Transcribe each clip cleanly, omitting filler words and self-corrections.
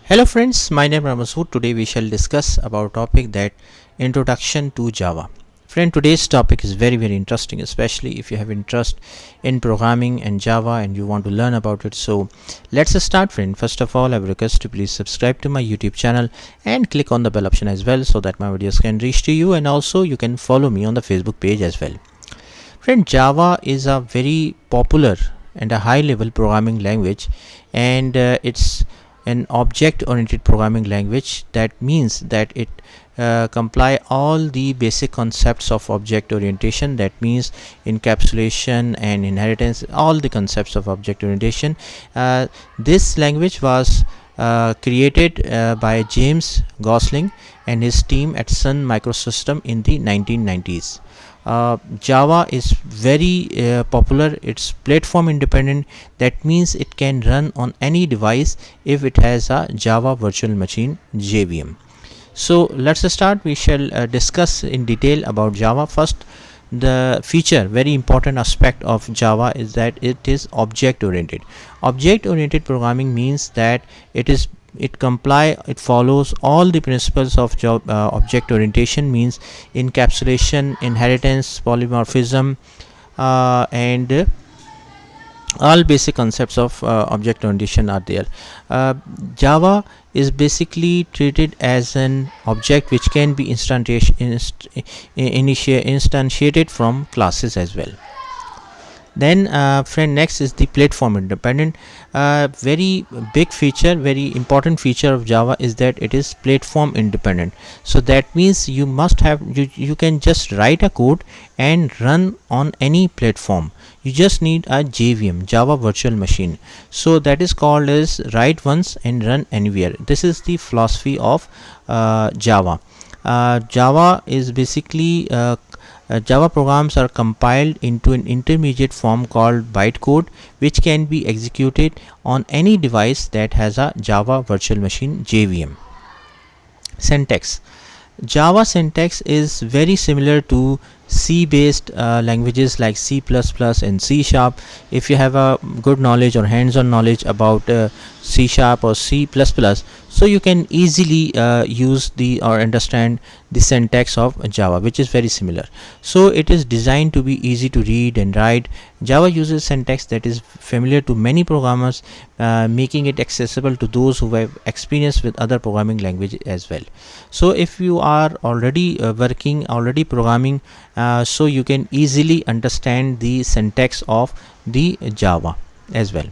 Hello friends, my name is Masood. Today we shall discuss about topic that introduction to Java. Friend, today's topic is very interesting, especially if you have interest in programming and Java and you want to learn about it. So let's start, friend. First of all, I would request to please subscribe to my YouTube channel and click on the bell option as well so that my videos can reach to you, and also you can follow me on the Facebook page as well. Friend, Java is a very popular and a high level programming language, and it's an object oriented programming language. That means that it comply all the basic concepts of object orientation, that means encapsulation and inheritance, all the concepts of object orientation. This language was created by James Gosling and his team at Sun Microsystems in the 1990s. Java is very popular. It's platform independent. That means it can run on any device if it has a Java virtual machine, JVM. So let's start. We shall discuss in detail about Java. First, the feature, very important aspect of Java is that it is object oriented. Object oriented programming means that it follows all the principles of object orientation, means encapsulation, inheritance, polymorphism, and all basic concepts of object orientation are there. Java is basically treated as an object which can be instantiated from classes as well. Then friend, next is the platform independent. Very big feature, very important feature of Java is that it is platform independent. So that means you must have you can just write a code and run on any platform. You just need a JVM, Java virtual machine. So that is called as write once and run anywhere. This is the philosophy of Java. Java is basically Java programs are compiled into an intermediate form called bytecode, which can be executed on any device that has a Java virtual machine, JVM. Syntax. Java syntax is very similar to C based languages like C++ and C#. If you have a good knowledge or hands-on knowledge about C# or C++, so you can easily use the or understand the syntax of Java, which is very similar. So it is designed to be easy to read and write. Java uses syntax that is familiar to many programmers, making it accessible to those who have experience with other programming languages as well. So if you are already programming, so you can easily understand the syntax of the Java as well.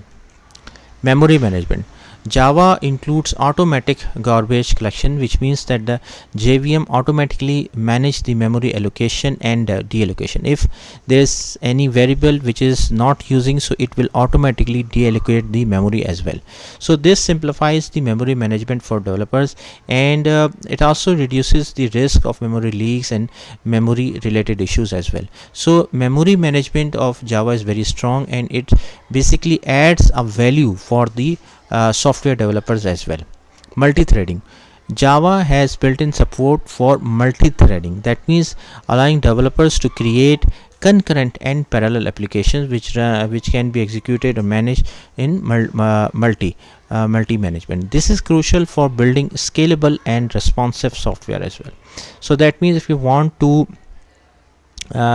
Memory management. Java includes automatic garbage collection, which means that the JVM automatically manage the memory allocation and deallocation. If there is any variable which is not using, so it will automatically deallocate the memory as well. So this simplifies the memory management for developers, and it also reduces the risk of memory leaks and memory related issues as well. So memory management of Java is very strong, and it basically adds a value for the software developers as well. Multi-threading. Java has built-in support for multi-threading. That means allowing developers to create concurrent and parallel applications which can be executed or managed in multi management. This is crucial for building scalable and responsive software as well. So that means if you want to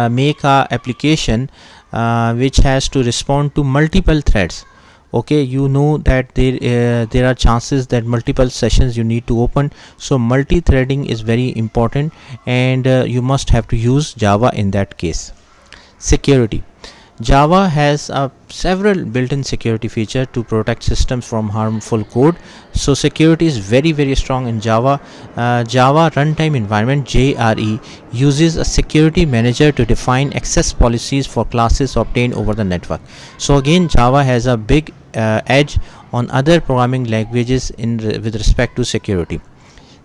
make a application which has to respond to multiple threads, okay, you know that there are chances that multiple sessions you need to open. So multi-threading is very important, and you must have to use Java in that case. Security. Java has several built-in security features to protect systems from harmful code. So security is very strong in Java. Java runtime environment, JRE, uses a security manager to define access policies for classes obtained over the network. So again, Java has a big edge on other programming languages with respect to security.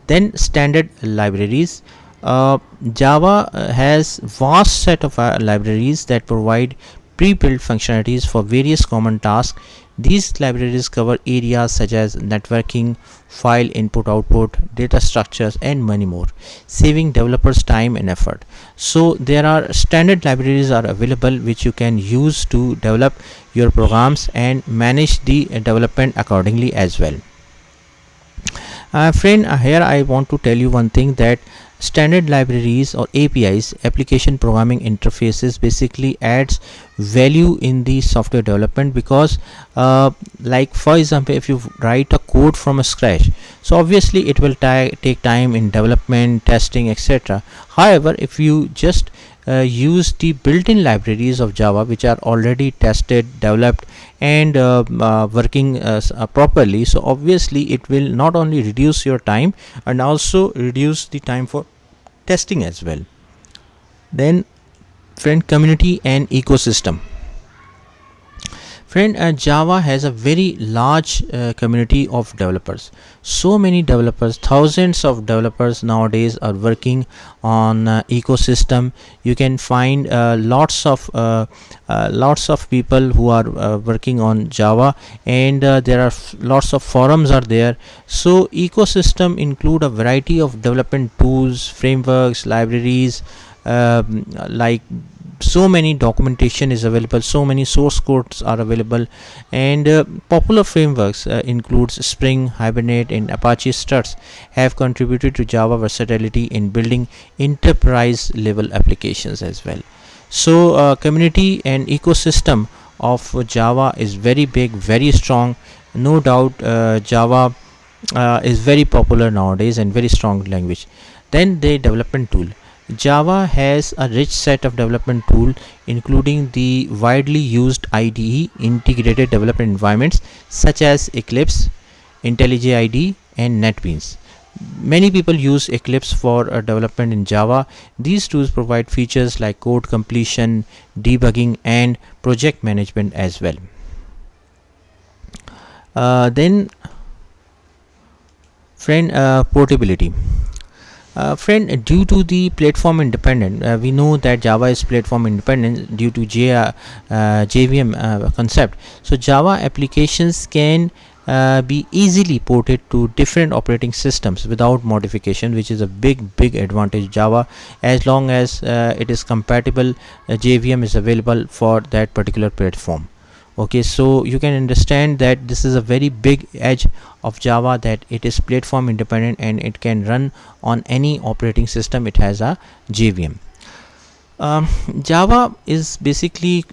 Then standard libraries. Java has vast set of libraries that provide pre-built functionalities for various common tasks. These libraries cover areas such as networking, file input output, data structures, and many more, saving developers time and effort. So there are standard libraries are available which you can use to develop your programs and manage the development accordingly as well. Friend, here I want to tell you one thing, that standard libraries or APIs, application programming interfaces, basically adds value in the software development, because like for example, if you write a code from a scratch, so obviously it will take time in development, testing, etc. However, if you just use the built-in libraries of Java, which are already tested, developed, and working properly, so obviously it will not only reduce your time and also reduce the time for testing as well. Then, friend, community and ecosystem. Friend, Java has a very large community of developers. So many developers, thousands of developers nowadays are working on ecosystem. You can find lots of people who are working on Java, and there are lots of forums are there. So ecosystem include a variety of development tools, frameworks, libraries, like so many documentation is available, so many source codes are available, and popular frameworks includes Spring, Hibernate, and Apache Struts have contributed to Java versatility in building enterprise level applications as well. So community and ecosystem of Java is very big, very strong. No doubt Java is very popular nowadays and very strong language. Then the development tool. Java has a rich set of development tools, including the widely used IDE integrated development environments such as Eclipse, IntelliJ IDE, and NetBeans. Many people use Eclipse for development in Java. These tools provide features like code completion, debugging, and project management as well. Then, friend, portability. Friend, due to the platform independent, we know that Java is platform independent due to JVM concept. So Java applications can be easily ported to different operating systems without modification, which is a big advantage Java. As long as it is compatible, JVM is available for that particular platform. Okay, so you can understand that this is a very big edge of Java, that it is platform independent and it can run on any operating system. It has a JVM. Java is basically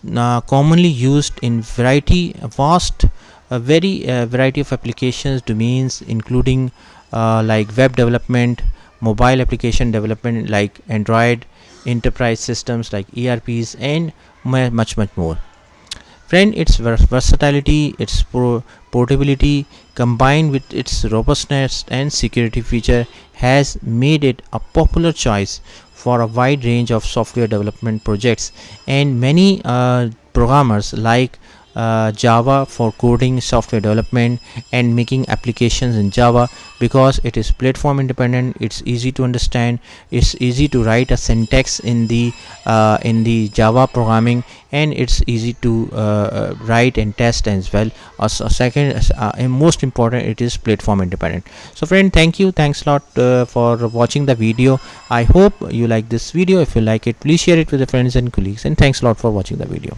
commonly used in vast very variety of applications domains, including like web development, mobile application development like Android, enterprise systems like ERPs, and much more. Friend, its versatility, its portability, combined with its robustness and security feature, has made it a popular choice for a wide range of software development projects, and many programmers like Java for coding, software development, and making applications in Java, because it is platform independent, it's easy to understand, it's easy to write a syntax in the Java programming, and it's easy to write and test as well. Second, and most important, it is platform independent. So friend, thanks a lot for watching the video. I hope you like this video. If you like it, please share it with your friends and colleagues, and thanks a lot for watching the video.